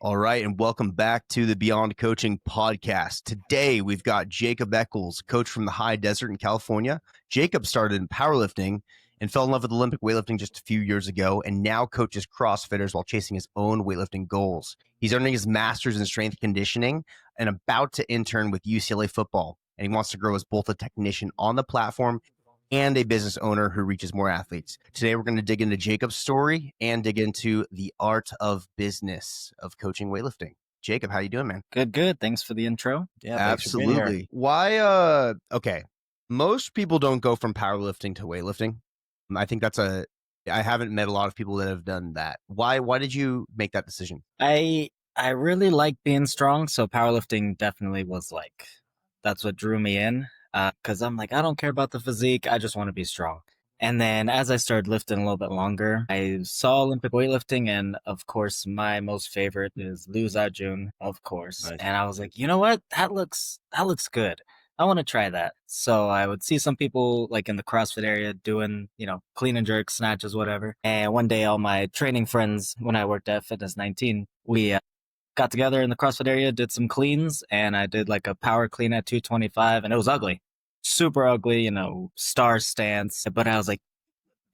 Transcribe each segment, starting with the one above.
All right, and welcome back to the Beyond Coaching podcast. Today, we've got Jacob Echols, coach from the high desert in California. Jacob started in powerlifting and fell in love with Olympic weightlifting just a few years ago, and now coaches CrossFitters while chasing his own weightlifting goals. He's earning his master's in strength conditioning and about to intern with UCLA Football, and he wants to grow as both a technician on the platform and a business owner who reaches more athletes. Today, we're going to dig into Jacob's story and dig into the art of business of coaching weightlifting. Jacob, how you doing, man? Good. Thanks for the intro. Yeah, thanks for being here. Absolutely. Why, okay. Most people don't go from powerlifting to weightlifting. I think I haven't met a lot of people that have done that. Why did you make that decision? I really like being strong, so powerlifting definitely was that's what drew me in. Because I'm like, I don't care about the physique, I just want to be strong. And then as I started lifting a little bit longer, I saw Olympic weightlifting, and of course, my most favorite is Liu Jun, of course. Nice. And I was like, you know what? That looks good. I want to try that. So I would see some people like in the CrossFit area doing, clean and jerk, snatches, whatever. And one day, all my training friends, when I worked at Fitness 19, we got together in the CrossFit area, did some cleans, and I did like a power clean at 225, and it was ugly. Super ugly, star stance. But I was like,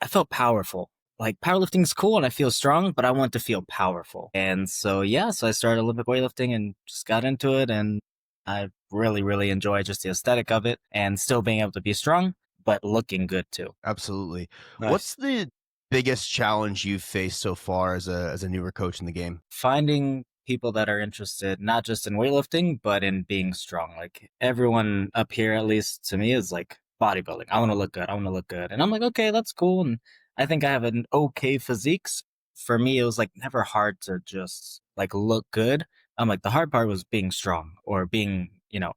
I felt powerful. Like powerlifting's cool and I feel strong, but I want to feel powerful. And so, so I started Olympic weightlifting and just got into it. And I really, really enjoy just the aesthetic of it and still being able to be strong, but looking good too. Absolutely. Nice. What's the biggest challenge you've faced so far as a newer coach in the game? Finding people that are interested not just in weightlifting, but in being strong. Like everyone up here, at least to me, is like bodybuilding. I want to look good. I want to look good. And I'm like, okay, that's cool. And I think I have an okay physique. For me, it was like never hard to just like look good. I'm like, the hard part was being strong or being,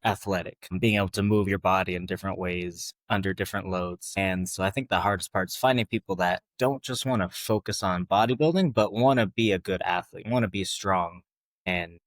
athletic and being able to move your body in different ways under different loads. And so I think the hardest part is finding people that don't just want to focus on bodybuilding, but want to be a good athlete, want to be strong and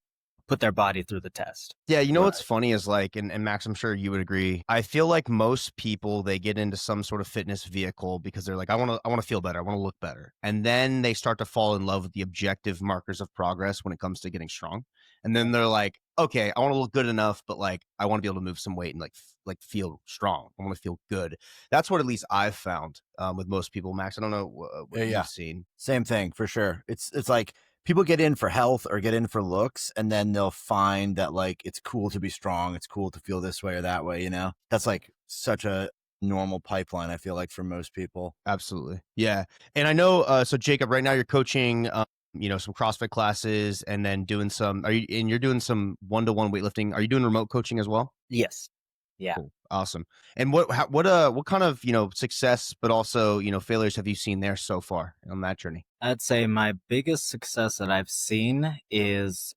put their body through the test. Yeah, what's funny is like, and Max, I'm sure you would agree. I feel like most people, they get into some sort of fitness vehicle because they're like, I want to feel better, I want to look better, and then they start to fall in love with the objective markers of progress when it comes to getting strong. And then they're like, okay, I want to look good enough, but like I want to be able to move some weight and like feel strong. I want to feel good. That's what at least I've found with most people. Max, I don't know what you've seen. Same thing for sure. It's like people get in for health or get in for looks, and then they'll find that like it's cool to be strong. It's cool to feel this way or that way. That's like such a normal pipeline, I feel like, for most people. Absolutely. Yeah. And I know, so Jacob, right now you're coaching, some CrossFit classes and then doing you're doing some one-to-one weightlifting. Are you doing remote coaching as well? Yes. Yeah. Cool. Awesome. And what kind of, success, but also, failures have you seen there so far on that journey? I'd say my biggest success that I've seen is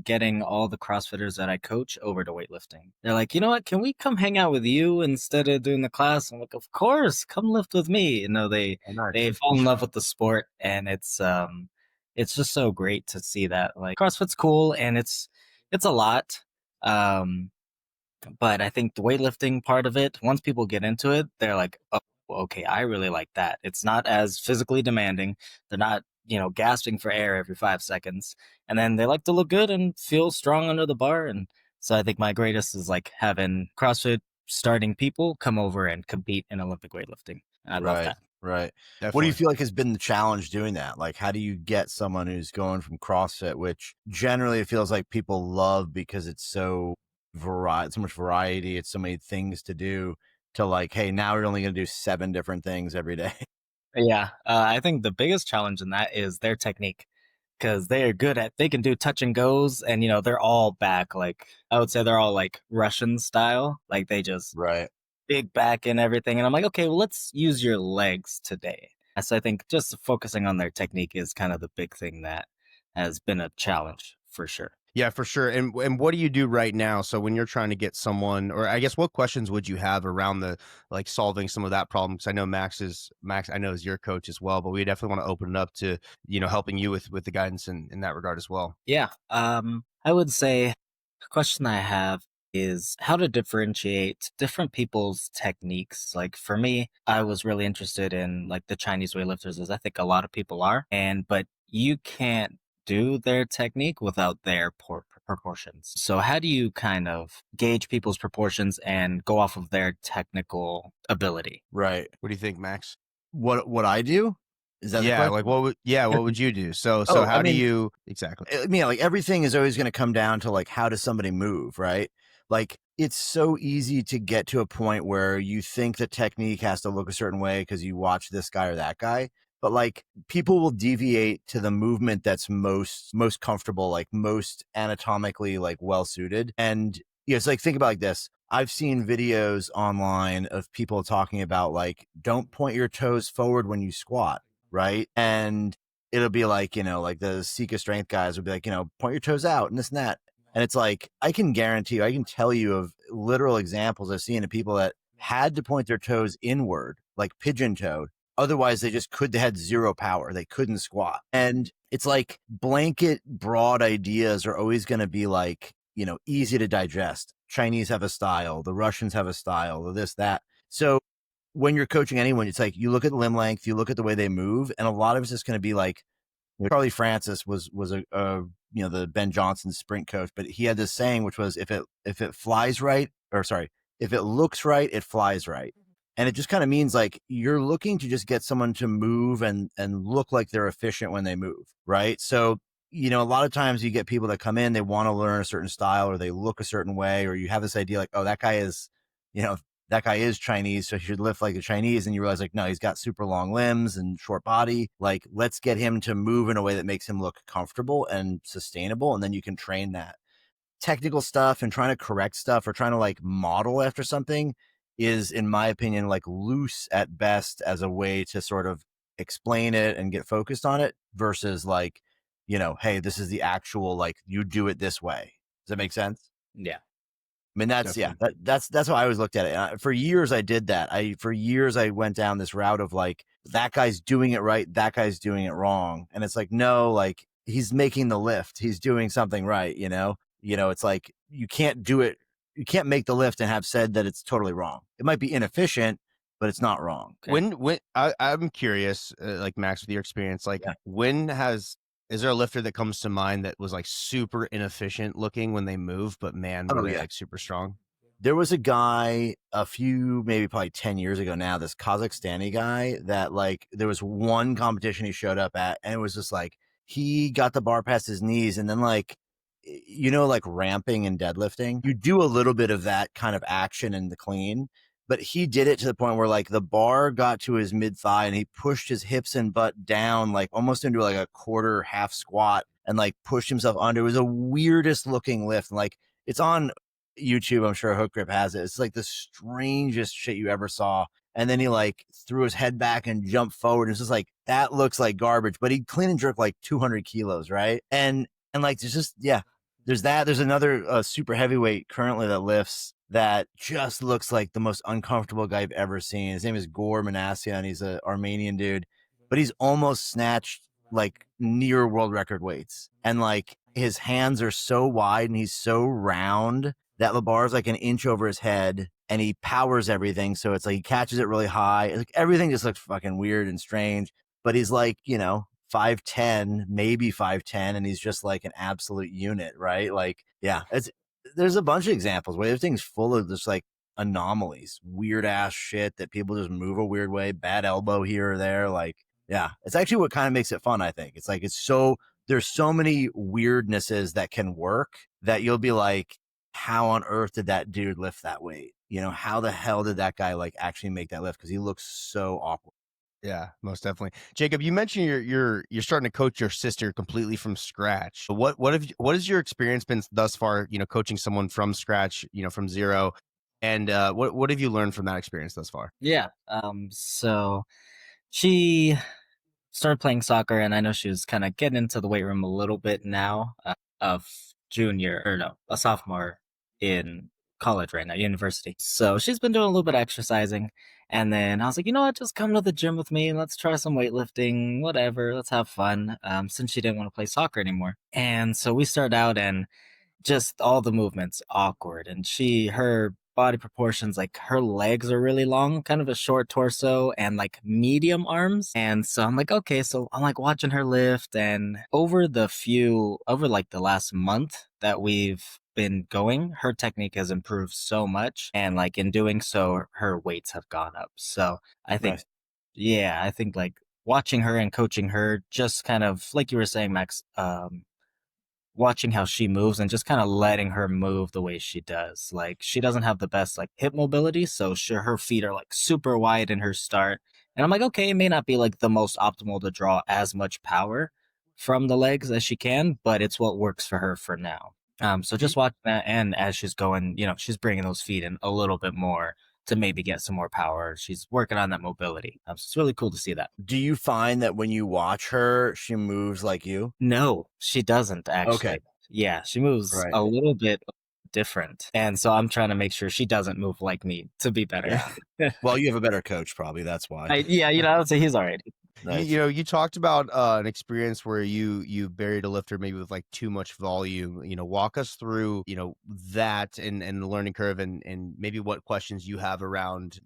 getting all the CrossFitters that I coach over to weightlifting. They're like, you know what, can we come hang out with you instead of doing the class? I'm like, of course, come lift with me. They fall in love with the sport, and it's just so great to see that. Like CrossFit's cool and it's a lot. But I think the weightlifting part of it, once people get into it, they're like, oh, okay, I really like that. It's not as physically demanding. They're not, gasping for air every 5 seconds. And then they like to look good and feel strong under the bar. And so I think my greatest is like having CrossFit starting people come over and compete in Olympic weightlifting. I love that. Right. Definitely. What do you feel like has been the challenge doing that? Like, how do you get someone who's going from CrossFit, which generally it feels like people love because it's so much variety, it's so many things to do, to like, hey, now we're only going to do 7 different things every day? Yeah. I think the biggest challenge in that is their technique, because they can do touch and goes, and, they're all back. Like, I would say they're all like Russian style. Like they just Right. big back and everything. And I'm like, okay, well, let's use your legs today. So I think just focusing on their technique is kind of the big thing that has been a challenge for sure. Yeah, for sure. And what do you do right now? So when you're trying to get someone, or I guess what questions would you have around the like solving some of that problem? Because I know Max I know is your coach as well, but we definitely want to open it up to, helping you with the guidance in that regard as well. Yeah. I would say the question I have is how to differentiate different people's techniques. Like for me, I was really interested in like the Chinese weightlifters, as I think a lot of people are. But you can't do their technique without their proportions. So how do you kind of gauge people's proportions and go off of their technical ability? Right. What do you think, Max? What I do? Is that the Yeah, question? like what would you do? So Oh, how do you exactly? I mean, like everything is always going to come down to like how does somebody move, right? Like it's so easy to get to a point where you think the technique has to look a certain way because you watch this guy or that guy, but like people will deviate to the movement that's most comfortable, like most anatomically like well suited. And it's like think about like this. I've seen videos online of people talking about like don't point your toes forward when you squat, right? And it'll be like, like the Seek of Strength guys would be like, point your toes out and this and that. And it's like, I can guarantee you, I can tell you of literal examples I've seen of people that had to point their toes inward, like pigeon toed. Otherwise, they had zero power. They couldn't squat. And it's like blanket broad ideas are always going to be like, easy to digest. Chinese have a style. The Russians have a style, or this, that. So when you're coaching anyone, it's like you look at limb length, you look at the way they move, and a lot of it's just going to be like Charlie Francis was the Ben Johnson sprint coach, but he had this saying which was if it flies right, or sorry, if it looks right, it flies right. And it just kind of means like you're looking to just get someone to move and look like they're efficient when they move, right? So a lot of times you get people that come in, they want to learn a certain style or they look a certain way, or you have this idea like, oh, that guy is, that guy is Chinese, so he should lift like a Chinese. And you realize like, no, he's got super long limbs and short body. Like, let's get him to move in a way that makes him look comfortable and sustainable. And then you can train that. Technical stuff and trying to correct stuff or trying to like model after something is, in my opinion, like loose at best as a way to sort of explain it and get focused on it versus like, hey, this is the actual, like you do it this way. Does that make sense? Yeah. I mean, that's Definitely. that's how I always looked at it. And for years, I did that. For years, I went down this route of like, that guy's doing it right. That guy's doing it wrong. And it's like, no, like he's making the lift. He's doing something right. It's like, you can't do it. You can't make the lift and have said that it's totally wrong. It might be inefficient, but it's not wrong. Okay. When I'm curious, like Max, with your experience, like Yeah. is there a lifter that comes to mind that was like super inefficient looking when they move, but man, were they like super strong? There was a guy maybe probably 10 years ago now, this Kazakhstani guy that like, there was one competition he showed up at and it was just like, he got the bar past his knees and then like, like ramping and deadlifting, you do a little bit of that kind of action in the clean, but he did it to the point where like the bar got to his mid thigh and he pushed his hips and butt down, like almost into like a quarter half squat and like pushed himself under. It was the weirdest looking lift. And like, it's on YouTube, I'm sure Hook Grip has it. It's like the strangest shit you ever saw. And then he like threw his head back and jumped forward. It's just like, that looks like garbage, but he clean and jerk like 200 kilos. Right. And like, there's just, there's that. There's another super heavyweight currently that lifts that just looks like the most uncomfortable guy I've ever seen. His name is Gore Manassian. He's an Armenian dude, but he's almost snatched like near world record weights. And like his hands are so wide and he's so round that the bar is like an inch over his head and he powers everything. So it's like he catches it really high. Like everything just looks fucking weird and strange, but he's like, 5'10", maybe 5'10", and he's just like an absolute unit, right? Like, there's a bunch of examples where everything's full of just like anomalies, weird ass shit that people just move a weird way, bad elbow here or there. Like, it's actually what kind of makes it fun, I think. It's like, there's so many weirdnesses that can work that you'll be like, how on earth did that dude lift that weight? How the hell did that guy like actually make that lift? Because he looks so awkward. Yeah, most definitely. Jacob, you mentioned you're starting to coach your sister completely from scratch. What has your experience been thus far? Coaching someone from scratch, from zero, and what have you learned from that experience thus far? Yeah. So she started playing soccer, and I know she was kind of getting into the weight room a little bit now. Of a sophomore in college right now, university. So she's been doing a little bit of exercising. And then I was like, you know what, just come to the gym with me. Let's try some weightlifting, whatever. Let's have fun. Since she didn't want to play soccer anymore. And so we started out and just all the movements awkward. And her body proportions, like her legs are really long, kind of a short torso and like medium arms. And so I'm like, okay, so I'm like watching her lift, and over like the last month that we've been going, her technique has improved so much. And like in doing so, her weights have gone up. So I think, Nice. yeah, I think like watching her and coaching her, just kind of like you were saying, Max, watching how she moves and just kind of letting her move the way she does. Like she doesn't have the best like hip mobility, so sure her feet are like super wide in her start. And I'm like, okay, it may not be like the most optimal to draw as much power from the legs as she can, but it's what works for her for now. So just watching that, and as she's going, she's bringing those feet in a little bit more to maybe get some more power. She's working on that mobility. So it's really cool to see that. Do you find that when you watch her, she moves like you? No, she doesn't Okay. actually. Yeah, she moves Right. a little bit different. And so I'm trying to make sure she doesn't move like me to be better. Yeah. Well, you have a better coach, probably. That's why. Yeah, I would say he's all right. Nice. You talked about an experience where you buried a lifter maybe with like too much volume. Walk us through that and the learning curve, and maybe what questions you have around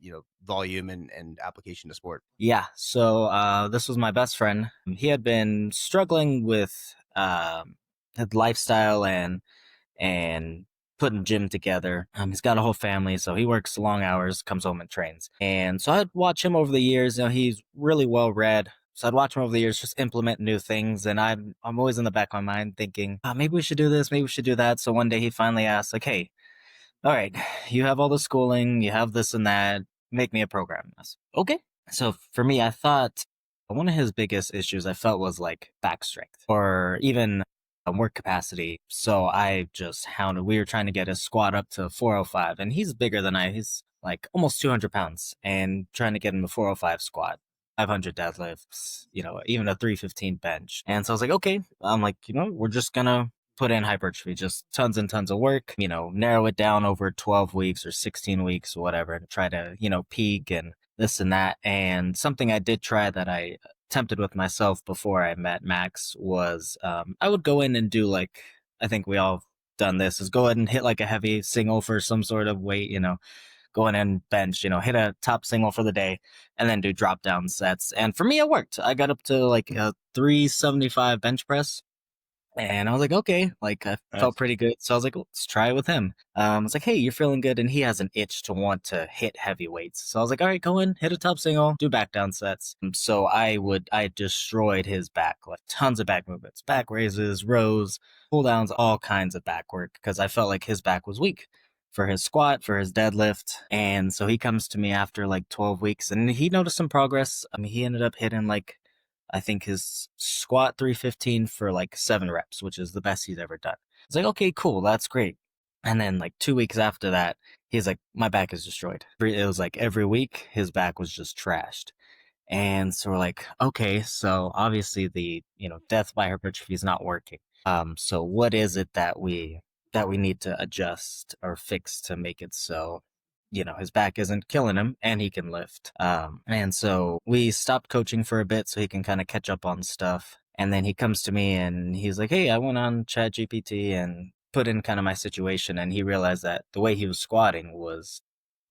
volume and application to sport. Yeah, so this was my best friend. He had been struggling with his lifestyle and putting gym together. He's got a whole family, so he works long hours, comes home and trains. And so I'd watch him over the years. He's really well read. So I'd watch him over the years just implement new things. And I'm always in the back of my mind thinking, maybe we should do this, maybe we should do that. So one day he finally asked, like, hey, all right, you have all the schooling, you have this and that, make me a program. I said, okay. So for me, I thought one of his biggest issues I felt was like back strength or even work capacity. So I just hounded. We were trying to get his squat up to 405, and he's bigger than he's like almost 200 pounds, and trying to get him to 405 squat, 500 deadlifts, even a 315 bench. And so I was like, okay, I'm like, we're just gonna put in hypertrophy, just tons and tons of work, narrow it down over 12 weeks or 16 weeks or whatever, to try to, peak and this and that. And something I did try that I attempted with myself before I met Max was I would go in and do like, I think we all done this, is go ahead and hit like a heavy single for some sort of weight, go in and bench, hit a top single for the day and then do drop down sets. And for me, it worked. I got up to like a 375 bench press. And I was like, okay, like I felt pretty good. So I was like, let's try it with him. I was like, hey, you're feeling good. And he has an itch to want to hit heavy weights. So I was like, all right, go in, hit a top single, do back down sets. So I destroyed his back, like tons of back movements, back raises, rows, pull downs, all kinds of back work, because I felt like his back was weak for his squat, for his deadlift. And so he comes to me after like 12 weeks and he noticed some progress. I mean, he ended up hitting like, I think his squat 315 for like 7 reps, which is the best he's ever done. It's like, okay, cool. That's great. And then like 2 weeks after that, he's like, my back is destroyed. It was like every week his back was just trashed. And so we're like, okay, so obviously the, death by hypertrophy is not working. So what is it that we need to adjust or fix to make it so his back isn't killing him and he can lift. And so we stopped coaching for a bit so he can kind of catch up on stuff. And then he comes to me and he's like, hey, I went on ChatGPT and put in kind of my situation. And he realized that the way he was squatting was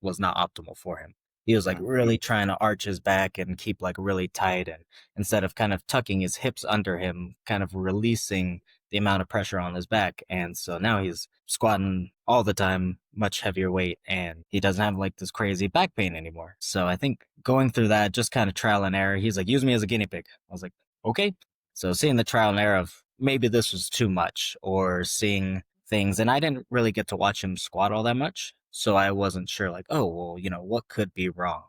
not optimal for him. He was like really trying to arch his back and keep like really tight. And instead of kind of tucking his hips under him, kind of releasing the amount of pressure on his back. And so now he's squatting all the time, much heavier weight, and he doesn't have like this crazy back pain anymore. So I think going through that, just kind of trial and error, he's like, use me as a guinea pig. I was like, okay. So seeing the trial and error of maybe this was too much, or seeing things, and I didn't really get to watch him squat all that much. So I wasn't sure like, oh, well, what could be wrong?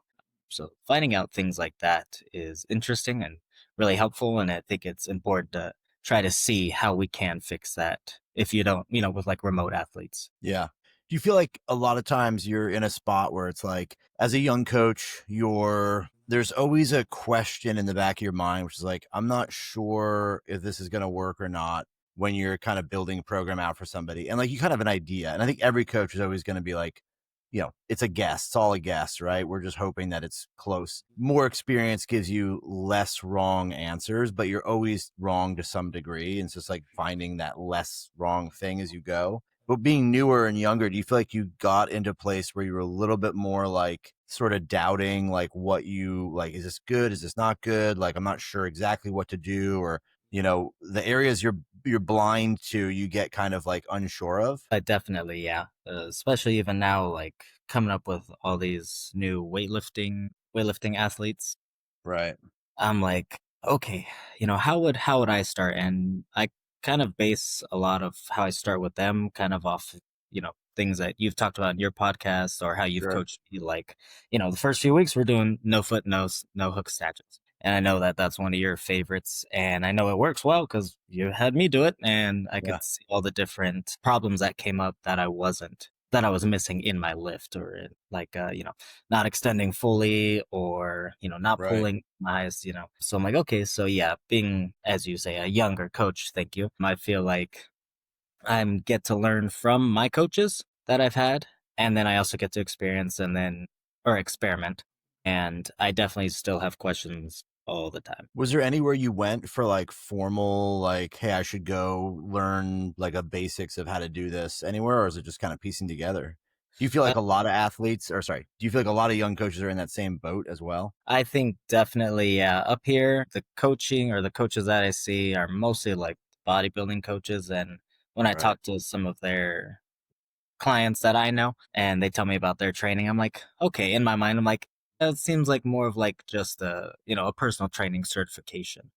So finding out things like that is interesting and really helpful. And I think it's important to try to see how we can fix that if you don't, with like remote athletes. Yeah. Do you feel like a lot of times you're in a spot where it's like, as a young coach, there's always a question in the back of your mind, which is like, I'm not sure if this is going to work or not, when you're kind of building a program out for somebody and like you kind of have an idea. And I think every coach is always going to be like, it's a guess. It's all a guess, right? We're just hoping that it's close. More experience gives you less wrong answers, but you're always wrong to some degree. And it's just like finding that less wrong thing as you go. But being newer and younger, do you feel like you got into a place where you were a little bit more like sort of doubting like what you like, is this good? Is this not good? Like, I'm not sure exactly what to do, or, the areas you're blind to, you get kind of like unsure of. Definitely, yeah. Especially even now, like coming up with all these new weightlifting athletes. Right. I'm like, okay, how would I start? And I kind of base a lot of how I start with them kind of off, things that you've talked about in your podcast or how you've Sure. coached me. Like, the first few weeks we're doing no foot, no hook snatches. And I know that that's one of your favorites. And I know it works well because you had me do it. And I Yeah. could see all the different problems that came up that I was missing in my lift or like, not extending fully or, not Right. pulling my eyes, So I'm like, okay, so yeah, being, as you say, a younger coach, thank you. I feel like I get to learn from my coaches that I've had. And then I also get to experience or experiment. And I definitely still have questions all the time. Was there anywhere you went for like formal, like, hey, I should go learn like a basics of how to do this anywhere, or is it just kind of piecing together? Do you feel Uh, like a lot of athletes, or sorry, do you feel like a lot of young coaches are in that same boat as well? I think definitely, yeah, up here, the coaching or the coaches that I see are mostly like bodybuilding coaches. And when I Right. talk to some of their clients that I know and they tell me about their training, I'm like, okay, in my mind, I'm like, it seems like more of like just a personal training certification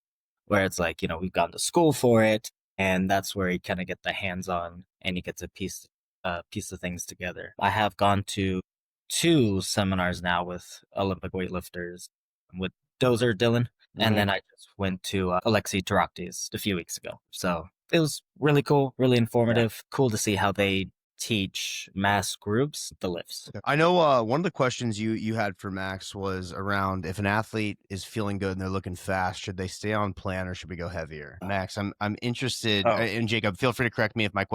where it's like, we've gone to school for it. And that's where you kind of get the hands on and you get to piece of things together. I have gone to two seminars now with Olympic weightlifters with Dozer Dylan. And Mm-hmm. then I just went to Alexei Taraktis a few weeks ago. So it was really cool, really Yeah. informative. Cool to see how they teach mass groups the lifts. I know one of the questions you had for Max was around if an athlete is feeling good and they're looking fast, should they stay on plan or should we go heavier? Max, I'm interested, Oh, and Jacob, feel free to correct me if I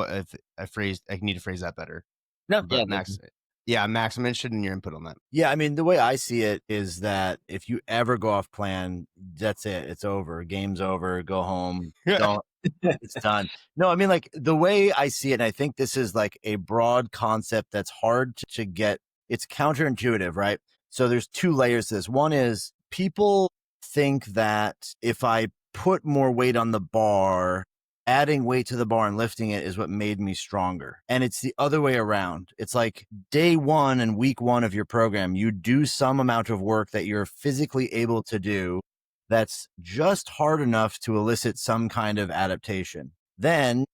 need to phrase that better. No, yeah, But Max, yeah, Max, I'm interested in your input on that. yeah. I mean, the way I see it is that if you ever go off plan, that's it. It's over. Game's over. Go home. Don't. It's done. No, I mean, like the way I see it, and I think this is like a broad concept that's hard to get. It's counterintuitive, right? So there's two layers to this. One is people think that if I put more weight on the bar, adding weight to the bar and lifting it is what made me stronger. And it's the other way around. It's like day one and week one of your program, you do some amount of work that you're physically able to do that's just hard enough to elicit some kind of adaptation. Then,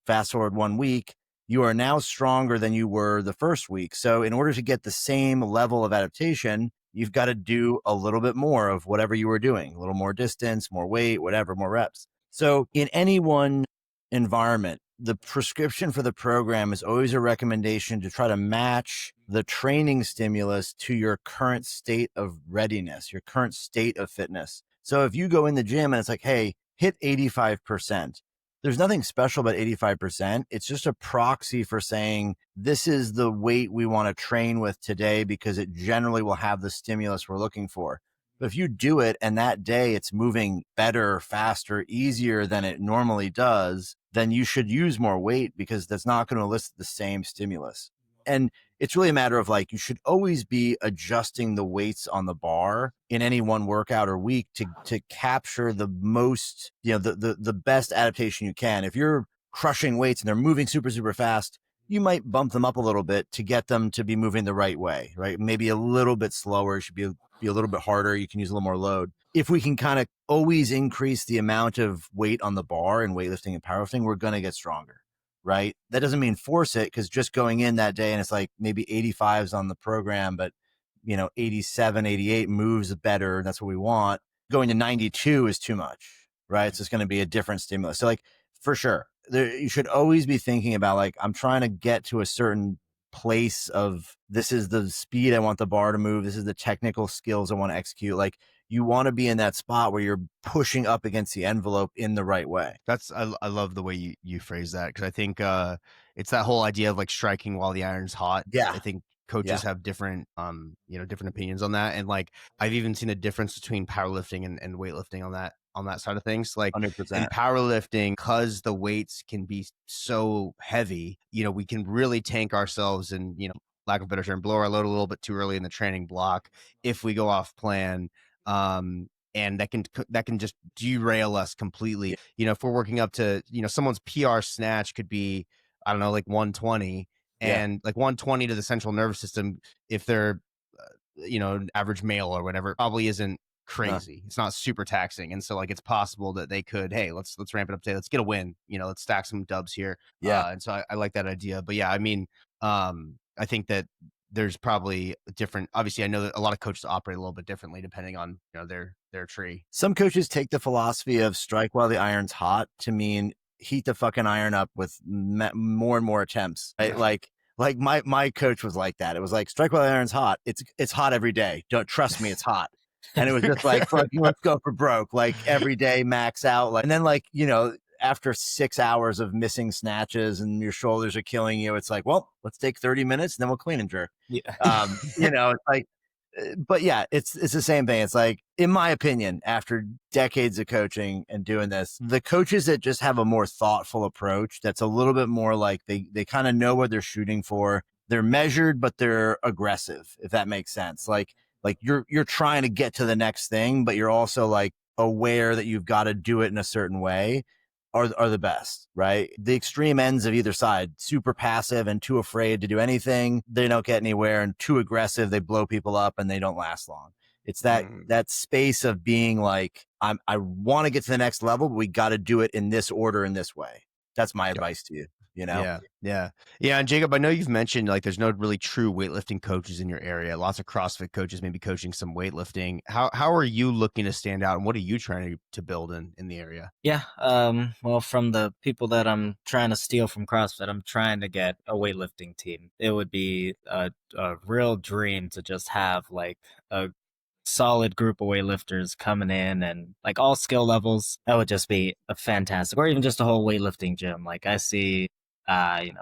fast forward 1 week, you are now stronger than you were the first week. So, in order to get the same level of adaptation, you've got to do a little bit more of whatever you were doing, a little more distance, more weight, whatever, more reps. So, in any one environment, the prescription for the program is always a recommendation to try to match the training stimulus to your current state of readiness, your current state of fitness. So if you go in the gym and it's like, hey, hit 85%, there's nothing special about 85%. It's just a proxy for saying this is the weight we want to train with today because it generally will have the stimulus we're looking for. But if you do it and that day it's moving better, faster, easier than it normally does, then you should use more weight because that's not going to elicit the same stimulus. And it's really a matter of like, you should always be adjusting the weights on the bar in any one workout or week to capture the most, the best adaptation you can. If you're crushing weights and they're moving super, super fast, you might bump them up a little bit to get them to be moving the right way, right? Maybe a little bit slower, it should be a little bit harder. You can use a little more load. If we can kind of always increase the amount of weight on the bar in weightlifting and powerlifting, we're going to get stronger, right? That doesn't mean force it, because just going in that day and it's like maybe 85s on the program, but 87, 88 moves better. That's what we want. Going to 92 is too much, right? So it's going to be a different stimulus. So like for sure, you should always be thinking about like, I'm trying to get to a certain place of this is the speed I want the bar to move. This is the technical skills I want to execute. Like you want to be in that spot where you're pushing up against the envelope in the right way. I love the way you phrase that, because I think it's that whole idea of like striking while the iron's hot. Yeah. I think Yeah. coaches have different different opinions on that, and like I've even seen a difference between powerlifting and weightlifting on that on that side of things. Like in 100%. powerlifting, because the weights can be so heavy, we can really tank ourselves and, lack of a better term, blow our load a little bit too early in the training block if we go off plan. And that can just derail us completely. If we're working up to, someone's PR snatch could be, I don't know, like 120, and like 120 to the central nervous system, if they're, an average male or whatever, probably isn't crazy. It's not super taxing. And so like, it's possible that they could, hey, let's ramp it up today. Let's get a win, let's stack some dubs here. And so I like that idea, but yeah, I mean, I think that there's probably different, obviously I know that a lot of coaches operate a little bit differently depending on, their tree. Some coaches take the philosophy of strike while the iron's hot to mean heat the fucking iron up with more and more attempts. Right? Like my coach was like that. It was like, strike while the iron's hot. It's hot every day. Don't trust me. It's hot. And it was just like, fucking, let's go for broke. Like every day, max out. Like, and then like, after 6 hours of missing snatches and your shoulders are killing you, it's like, well, let's take 30 minutes and then we'll clean and jerk. Yeah. It's like, but yeah, it's the same thing. It's like, in my opinion, after decades of coaching and doing this, the coaches that just have a more thoughtful approach, that's a little bit more like they kind of know what they're shooting for. They're measured, but they're aggressive, if that makes sense. Like you're trying to get to the next thing, but you're also like aware that you've got to do it in a certain way, are the best, right? The extreme ends of either side, super passive and too afraid to do anything. They don't get anywhere, and too aggressive. They blow people up and they don't last long. It's that space of being like, I want to get to the next level, but we got to do it in this order, in this way. That's my advice to you. Yeah. And Jacob, I know you've mentioned like there's no really true weightlifting coaches in your area. Lots of CrossFit coaches maybe coaching some weightlifting. How are you looking to stand out, and what are you trying to build in the area? Yeah. Well, from the people that I'm trying to steal from CrossFit, I'm trying to get a weightlifting team. It would be a real dream to just have like a solid group of weightlifters coming in and like all skill levels. That would just be a fantastic, or even just a whole weightlifting gym. Like I see, I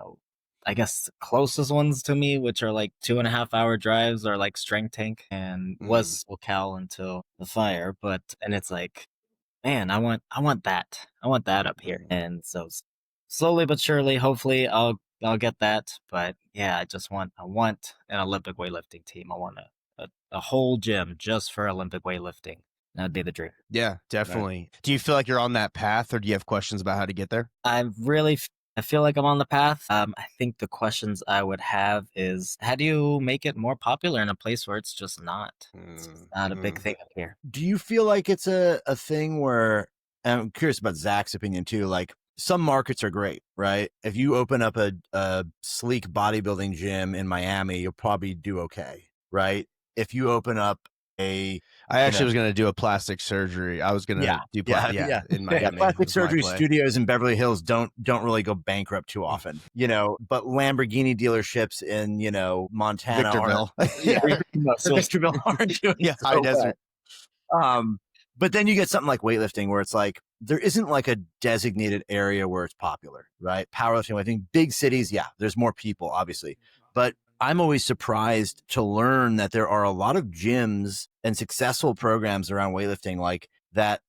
guess the closest ones to me, which are like 2.5 hour drives, are like Strength Tank and was Cal until the fire. And it's like, man, I want that. I want that up here. And so slowly but surely, hopefully I'll get that. But yeah, I want an Olympic weightlifting team. I want a whole gym just for Olympic weightlifting. That'd be the dream. Yeah, definitely. Right. Do you feel like you're on that path, or do you have questions about how to get there? I feel like I'm on the path. I think the questions I would have is, how do you make it more popular in a place where it's just not? It's not a big thing up here. Do you feel like it's a thing where, and I'm curious about Zach's opinion too, like some markets are great, right? If you open up a sleek bodybuilding gym in Miami, you'll probably do okay, right? If you open up I actually was going to do a plastic surgery. I was going to do in Miami. Plastic surgery studios in Beverly Hills don't really go bankrupt too often, but Lamborghini dealerships in, Montana, Victorville, Victorville aren't doing high desert. But then you get something like weightlifting where it's like, there isn't like a designated area where it's popular, right? Powerlifting, I think big cities, there's more people, obviously, but I'm always surprised to learn that there are a lot of gyms and successful programs around weightlifting like that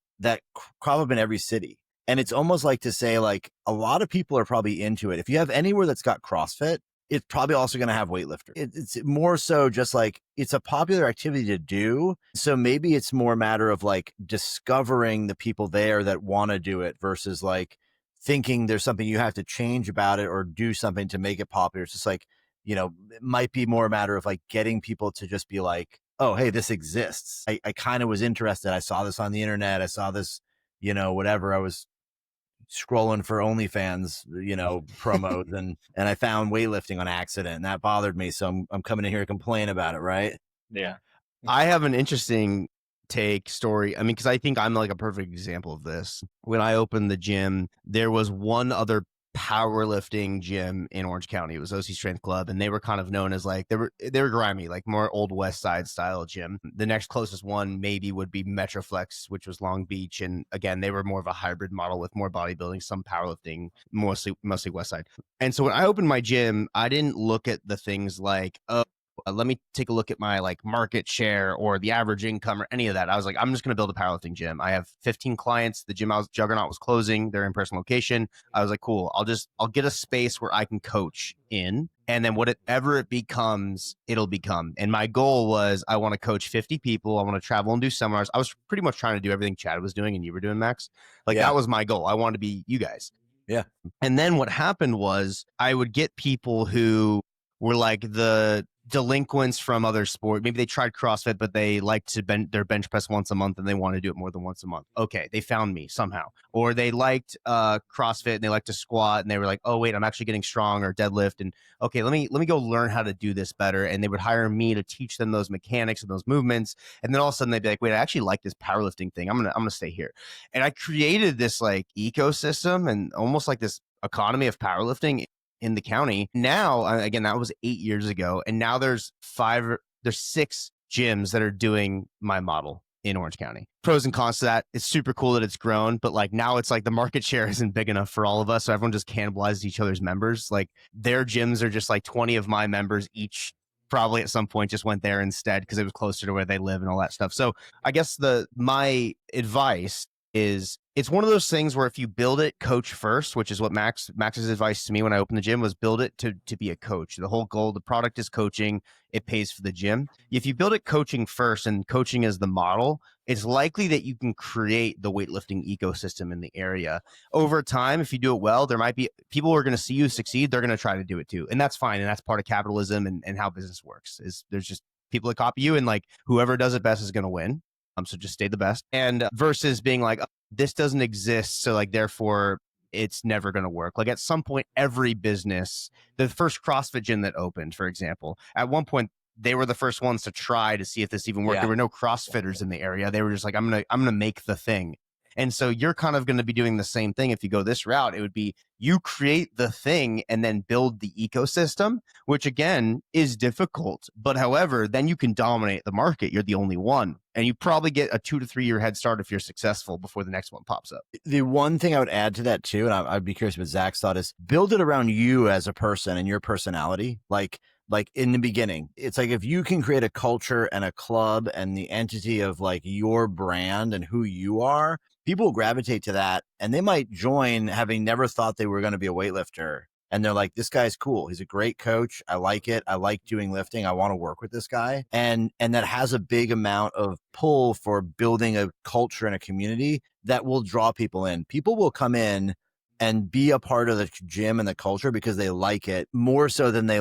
crop up in every city. And it's almost like to say, like, a lot of people are probably into it. If you have anywhere that's got CrossFit, it's probably also going to have weightlifter. It's more so just like, it's a popular activity to do. So maybe it's more a matter of like discovering the people there that want to do it versus like thinking there's something you have to change about it or do something to make it popular. It's just like, it might be more a matter of like getting people to just be like, oh, hey, this exists. I kind of was interested. I saw this on the internet. I saw this, whatever. I was scrolling for OnlyFans, promos and I found weightlifting on accident, and that bothered me. So I'm coming in here to complain about it. Right. Yeah. I have an interesting story. I mean, because I think I'm like a perfect example of this. When I opened the gym, there was one other powerlifting gym in Orange County. It was OC Strength Club, and they were kind of known as like, they were grimy, like more old West Side style gym. The next closest one maybe would be Metroflex, which was Long Beach, and again, they were more of a hybrid model with more bodybuilding, some powerlifting, mostly West Side. And so when I opened my gym, I didn't look at the things like, oh, let me take a look at my like market share or the average income or any of that. I was like, I'm just going to build a powerlifting gym. I have 15 clients. The gym Juggernaut was closing. They're in person location. I was like, cool. I'll get a space where I can coach in. And then whatever it becomes, it'll become. And my goal was I want to coach 50 people. I want to travel and do seminars. I was pretty much trying to do everything Chad was doing and you were doing, Max. Like that was my goal. I wanted to be you guys. Yeah. And then what happened was I would get people who were like the delinquents from other sport. Maybe they tried CrossFit, but they like to their bench press once a month and they want to do it more than once a month. Okay, they found me somehow. Or they liked CrossFit and they like to squat and they were like, oh wait, I'm actually getting strong, or deadlift, and okay, let me go learn how to do this better. And they would hire me to teach them those mechanics and those movements. And then all of a sudden they'd be like, wait, I actually like this powerlifting thing. I'm gonna stay here. And I created this like ecosystem and almost like this economy of powerlifting in the county. Now, again, that was 8 years ago. And now there's 6 gyms that are doing my model in Orange County. Pros and cons to that. It's super cool that it's grown, but like now it's like the market share isn't big enough for all of us. So everyone just cannibalizes each other's members. Like their gyms are just like 20 of my members each probably at some point just went there instead because it was closer to where they live and all that stuff. So I guess my advice is it's one of those things where if you build it coach first, which is what Max's advice to me when I opened the gym was build it to be a coach. The whole goal, the product is coaching, it pays for the gym. If you build it coaching first and coaching is the model, it's likely that you can create the weightlifting ecosystem in the area. Over time, if you do it well, there might be people who are going to see you succeed. They're going to try to do it too. And that's fine. And that's part of capitalism and how business works is there's just people that copy you and like whoever does it best is going to win. So just stay the best. And versus being like, oh, this doesn't exist. So like, therefore it's never going to work. Like at some point, every business, the first CrossFit gym that opened, for example, at one point, they were the first ones to try to see if this even worked. Yeah. There were no CrossFitters in the area. They were just like, I'm going to make the thing. And so you're kind of going to be doing the same thing. If you go this route, it would be you create the thing and then build the ecosystem, which again is difficult. But however, then you can dominate the market. You're the only one. And you probably get a 2 to 3 year head start if you're successful before the next one pops up. The one thing I would add to that too, and I'd be curious what Zach's thought is, build it around you as a person and your personality. Like in the beginning, it's like if you can create a culture and a club and the entity of like your brand and who you are, people will gravitate to that and they might join having never thought they were going to be a weightlifter. And they're like, this guy's cool. He's a great coach. I like it. I like doing lifting. I want to work with this guy. And that has a big amount of pull for building a culture and a community that will draw people in. People will come in and be a part of the gym and the culture because they like it more so than they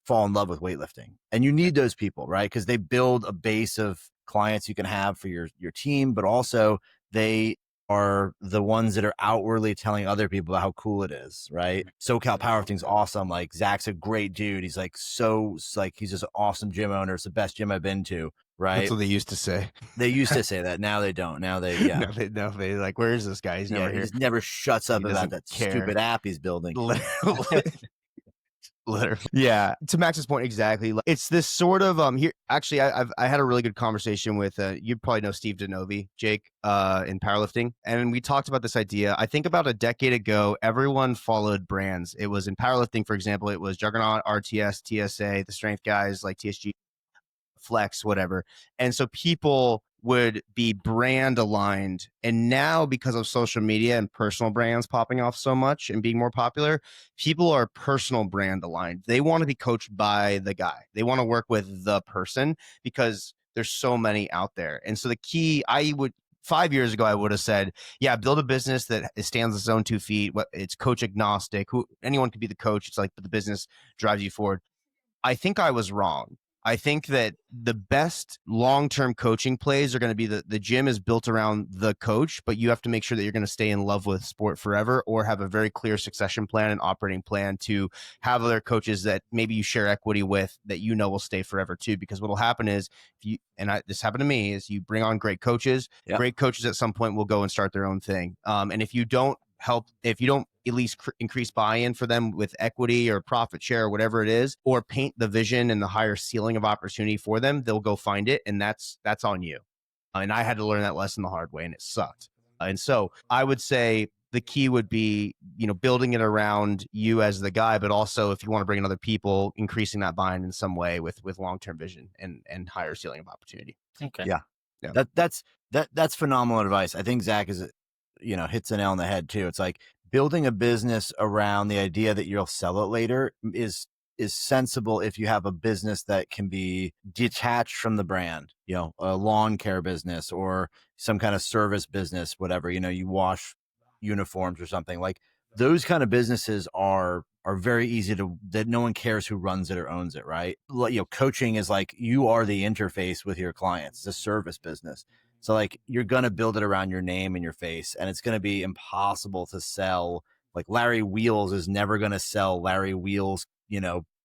fall in love with weightlifting. And you need those people, right? Because they build a base of clients you can have for your team, but also they are the ones that are outwardly telling other people about how cool it is, right? SoCal Powerlifting's awesome. Like Zach's a great dude. He's like, he's just an awesome gym owner. It's the best gym I've been to, right? That's what they used to say. They used to say that. Now they don't. Now they, yeah. no, they like, where is this guy? He's never here. He never shuts up about that stupid app he's building. Literally. Yeah. To Max's point, exactly. It's this sort of here. Actually, I had a really good conversation with you probably know Steve Denovi, Jake, in powerlifting, and we talked about this idea. I think about a decade ago, everyone followed brands. It was in powerlifting, for example, it was Juggernaut, RTS, TSA, the strength guys like TSG, Flex, whatever. And so people would be brand aligned. And now because of social media and personal brands popping off so much and being more popular, people are personal brand aligned. They want to be coached by the guy. They want to work with the person because there's so many out there. And so the key, 5 years ago, I would have said, yeah, build a business that stands on its own 2 feet. It's coach agnostic. Anyone could be the coach. It's like the business drives you forward. I think I was wrong. I think that the best long-term coaching plays are going to be the gym is built around the coach, but you have to make sure that you're going to stay in love with sport forever or have a very clear succession plan and operating plan to have other coaches that maybe you share equity with that you know will stay forever too. Because what will happen is this happened to me, is you bring on great coaches. Yep. Great coaches at some point will go and start their own thing. And if you don't at least increase buy-in for them with equity or profit share or whatever it is, or paint the vision and the higher ceiling of opportunity for them, they'll go find it. And that's on you. And I had to learn that lesson the hard way and it sucked. And so I would say the key would be, building it around you as the guy, but also if you want to bring in other people, increasing that buy-in in some way with long-term vision and higher ceiling of opportunity. Okay. Yeah. Yeah. That's phenomenal advice. I think Zach hits the nail on the head too. It's like building a business around the idea that you'll sell it later is sensible if you have a business that can be detached from the brand, a lawn care business or some kind of service business, whatever, you wash uniforms or something. Like those kind of businesses are very easy that no one cares who runs it or owns it, right? Coaching is like you are the interface with your clients. It's a service business. So like you're going to build it around your name and your face, and it's going to be impossible to sell. Like Larry Wheels is never going to sell Larry Wheels,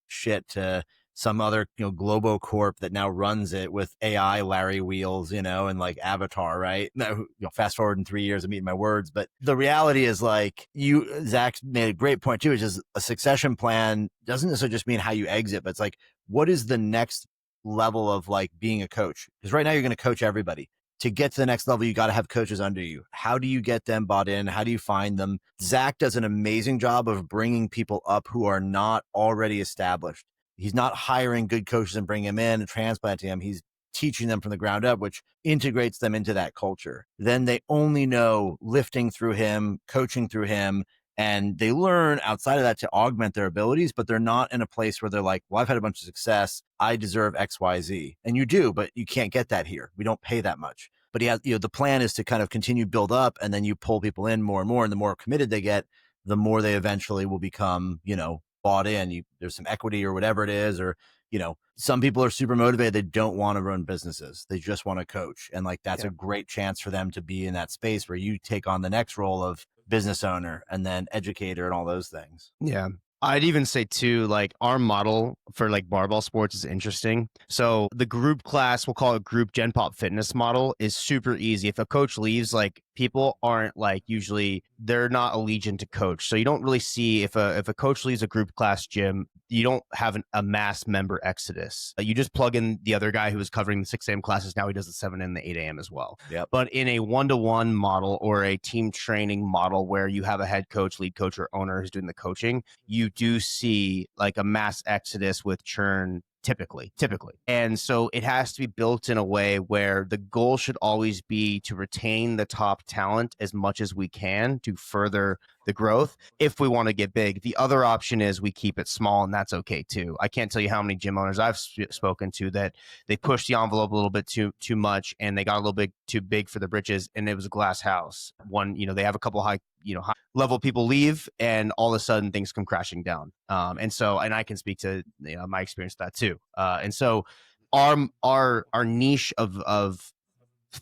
shit to some other, Globo Corp that now runs it with AI Larry Wheels, and like Avatar, right? No, fast forward in 3 years, I'm eating my words. But the reality is like Zach made a great point too, which is a succession plan doesn't necessarily just mean how you exit, but it's like, what is the next level of like being a coach? Because right now you're going to coach everybody. To get to the next level, you got to have coaches under you. How do you get them bought in? How do you find them? Zach does an amazing job of bringing people up who are not already established. He's not hiring good coaches and bringing them in and transplanting them. He's teaching them from the ground up, which integrates them into that culture. Then they only know lifting through him, coaching through him, and they learn outside of that to augment their abilities, but they're not in a place where they're like, well, I've had a bunch of success. I deserve X, Y, Z. And you do, but you can't get that here. We don't pay that much. But the plan is to kind of continue build up, and then you pull people in more and more. And the more committed they get, the more they eventually will become, bought in. There's some equity or whatever it is, or, some people are super motivated. They don't want to run businesses. They just want to coach. And like, that's a great chance for them to be in that space where you take on the next role of business owner and then educator and all those things. Yeah. I'd even say too, like our model for like barbell sports is interesting. So the group class, we'll call it group Gen Pop fitness model, is super easy. If a coach leaves, like people aren't like usually they're not allegiant to coach. So you don't really see if a coach leaves a group class gym, you don't have a mass member exodus. You just plug in the other guy who was covering the 6 a.m. classes. Now he does the 7 and the 8 a.m. as well. Yep. But in a one-to-one model or a team training model where you have a head coach, lead coach, or owner who's doing the coaching, you do see like a mass exodus with churn typically. And so it has to be built in a way where the goal should always be to retain the top talent as much as we can to further the growth if we want to get big. The other option is we keep it small, and that's okay too. I can't tell you how many gym owners I've spoken to that they pushed the envelope a little bit too much, and they got a little bit too big for the britches, and it was a glass house. They have a couple high level people leave, and all of a sudden things come crashing down. And I can speak to my experience with that too. And so our niche of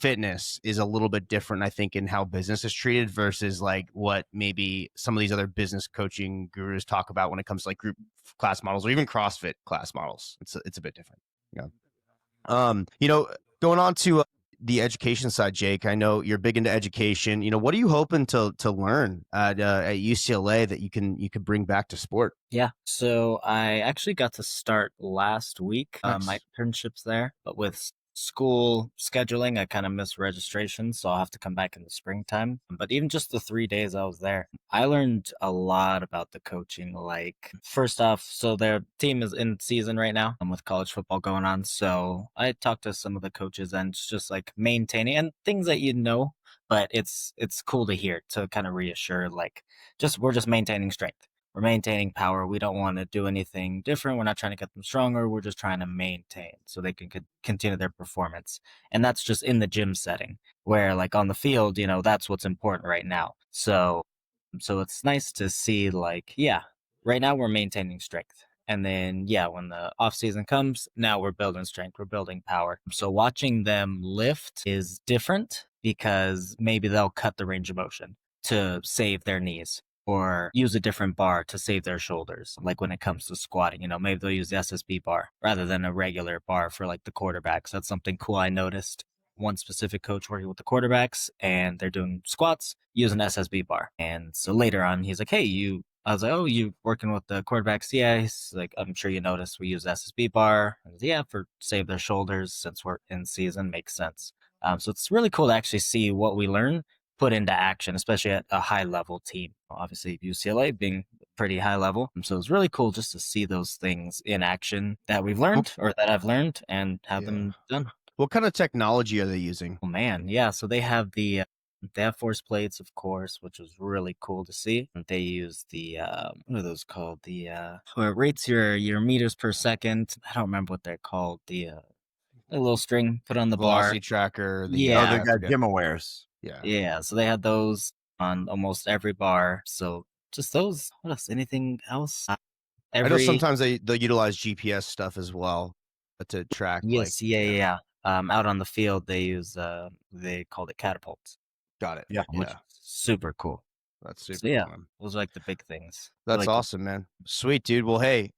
fitness is a little bit different, I think, in how business is treated versus like what maybe some of these other business coaching gurus talk about when it comes to like group class models or even CrossFit class models. It's a bit different. Yeah. Going on to the education side, Jake, I know you're big into education. What are you hoping to learn at UCLA that you could bring back to sport? Yeah. So I actually got to start last week. Nice. My internships there, but with school scheduling, I kind of missed registration, so I'll have to come back in the springtime. But even just the 3 days I was there, I learned a lot about the coaching. Like, first off, so their team is in season right now with college football going on. So I talked to some of the coaches, and it's just like maintaining and things that but it's cool to hear, to kind of reassure, like we're just maintaining strength. We're maintaining power. We don't want to do anything different. We're not trying to get them stronger. We're just trying to maintain so they can continue their performance. And that's just in the gym setting, where like on the field, that's what's important right now. So it's nice to see like, yeah, right now we're maintaining strength. And then, yeah, when the off season comes, now we're building strength, we're building power. So watching them lift is different because maybe they'll cut the range of motion to save their knees, or use a different bar to save their shoulders. Like when it comes to squatting, maybe they'll use the SSB bar rather than a regular bar for like the quarterbacks. That's something cool I noticed. One specific coach working with the quarterbacks, and they're doing squats using SSB bar. And so later on, he's like, hey, I was like, oh, you working with the quarterbacks? Yeah. He's like, I'm sure you noticed we use SSB bar. I was, yeah, for save their shoulders since we're in season, makes sense. So it's really cool to actually see what we learn put into action, especially at a high level team. Obviously, UCLA being pretty high level. So it's really cool just to see those things in action that we've learned or that I've learned and have them done. What kind of technology are they using? Oh man, yeah. So they have they have force plates, of course, which was really cool to see. They use the what are those called? Where it rates your meters per second. I don't remember what they're called. A little string put on the Velocity bar. tracker. Oh, they Yeah, got GymAwares. Yeah. yeah. So they had those on almost every bar. So just those. What else? Anything else? I know sometimes they utilize GPS stuff as well to track. Yes, yeah. Out on the field, they use they called it catapults. Got it. Yeah. Which is super cool. That's super So yeah, cool, man. those are like the big things. That's Like, awesome, man. Sweet, dude. Well, hey,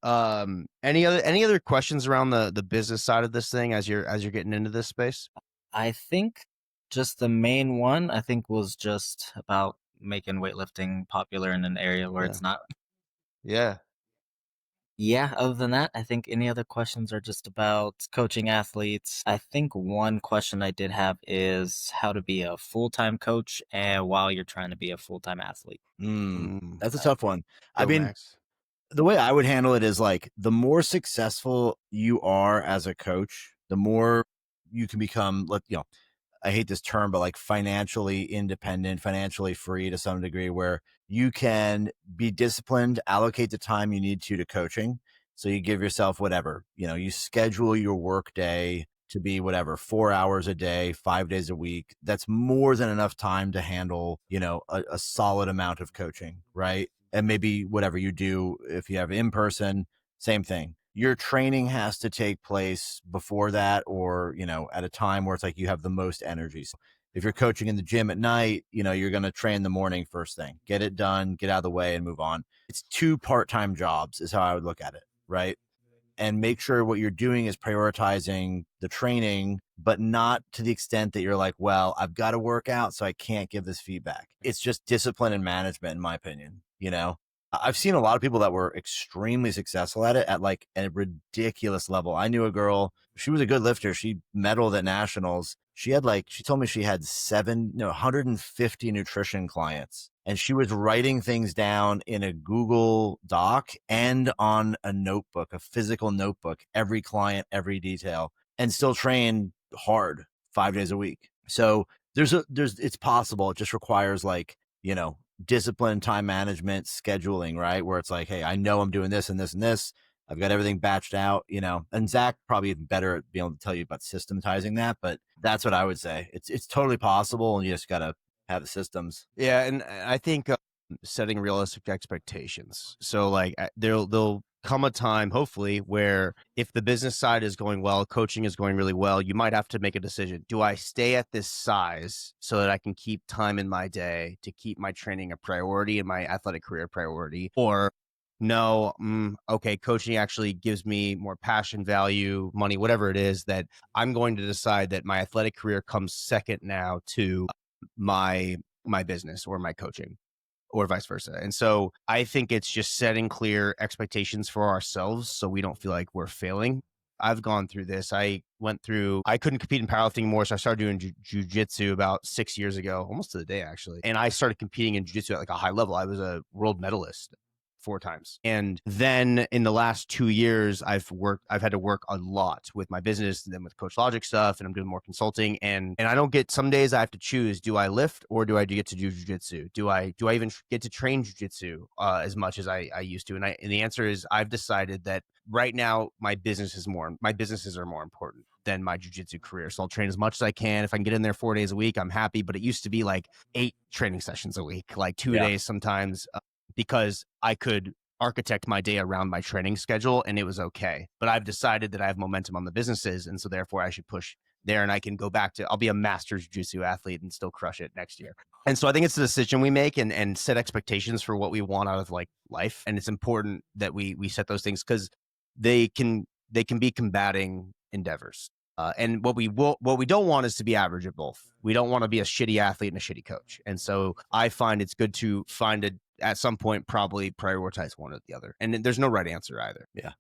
any other questions around the business side of this thing as you're getting into this space? I think just the main one I think was just about making weightlifting popular in an area where it's not. Yeah. Yeah, other than that, I think any other questions are just about coaching athletes. I think one question I did have is how to be a full-time coach and while you're trying to be a full-time athlete. That's a tough one. I Go, mean, Max. the way I would handle it is like the more successful you are as a coach, the more you can become, I hate this term, but like financially independent, financially free to some degree, where you can be disciplined, allocate the time you need to coaching. So you give yourself whatever, you schedule your work day to be whatever, 4 hours a day, 5 days a week. That's more than enough time to handle, a solid amount of coaching, right? And maybe whatever you do, if you have in person, same thing. Your training has to take place before that, or, at a time where it's like you have the most energy. So if you're coaching in the gym at night, you're going to train the morning first thing, get it done, get out of the way and move on. It's 2 part-time jobs is how I would look at it. Right. And make sure what you're doing is prioritizing the training, but not to the extent that you're like, well, I've got to work out, so I can't give this feedback. It's just discipline and management, in my opinion. I've seen a lot of people that were extremely successful at it at like a ridiculous level. I knew a girl, she was a good lifter. She medaled at nationals. She told me she had 150 nutrition clients, and she was writing things down in a Google Doc and on a notebook, a physical notebook, every client, every detail, and still train hard 5 days a week. So it's possible. It just requires discipline, time management, scheduling, right? Where it's like, hey, I know I'm doing this and this and this. I've got everything batched out, and Zach probably even better at being able to tell you about systematizing that, but that's what I would say. It's totally possible, and you just got to have the systems. Yeah. And I think setting realistic expectations. So like there'll come a time, hopefully, where if the business side is going well, coaching is going really well, you might have to make a decision. Do I stay at this size so that I can keep time in my day to keep my training a priority and my athletic career a priority? Or no, okay, coaching actually gives me more passion, value, money, whatever it is, that I'm going to decide that my athletic career comes second now to my business or my coaching, or vice versa. And so I think it's just setting clear expectations for ourselves so we don't feel like we're failing. I've gone through this. I couldn't compete in powerlifting anymore, so I started doing jujitsu about 6 years ago, almost to the day actually. And I started competing in jujitsu at like a high level. I was a world medalist 4 times. And then in the last 2 years, I've had to work a lot with my business and then with Coach Logic stuff, and I'm doing more consulting. And I don't get, some days I have to choose, do I lift or do I get to do jujitsu? Do I even get to train jujitsu as much as I used to? And the answer is I've decided that right now my businesses are more important than my jujitsu career. So I'll train as much as I can. If I can get in there 4 days a week, I'm happy. But it used to be like 8 training sessions a week, like 2 days sometimes. Because I could architect my day around my training schedule and it was okay. But I've decided that I have momentum on the businesses, and so therefore I should push there, and I can go back to, I'll be a master jiu-jitsu athlete and still crush it next year. And so I think it's the decision we make and set expectations for what we want out of like life. And it's important that we set those things because they can be combating endeavors. And what we don't want is to be average at both. We don't want to be a shitty athlete and a shitty coach. And so I find it's good to at some point probably prioritize one or the other. And there's no right answer either. Yeah.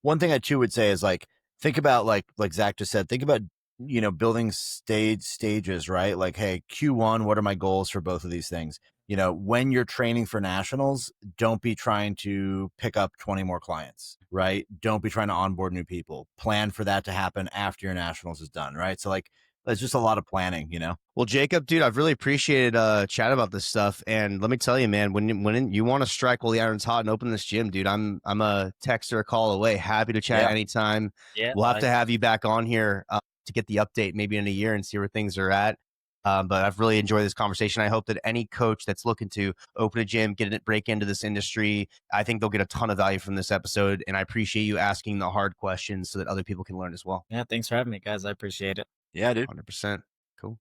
One thing I too would say is like, think about like Zach just said, think about building stages, right? Like, hey, Q1, what are my goals for both of these things? When you're training for nationals, don't be trying to pick up 20 more clients, right? Don't be trying to onboard new people. Plan for that to happen after your nationals is done, right? So like, it's just a lot of planning, Well, Jacob, dude, I've really appreciated chatting about this stuff. And let me tell you, man, when you want to strike while the iron's hot and open this gym, dude, I'm a text or a call away. Happy to chat Yeah. anytime. Yeah, We'll have to have you back on here to get the update maybe in a year and see where things are at. But I've really enjoyed this conversation. I hope that any coach that's looking to open a gym, break into this industry, I think they'll get a ton of value from this episode. And I appreciate you asking the hard questions so that other people can learn as well. Yeah, thanks for having me, guys. I appreciate it. Yeah, dude. 100%. Cool.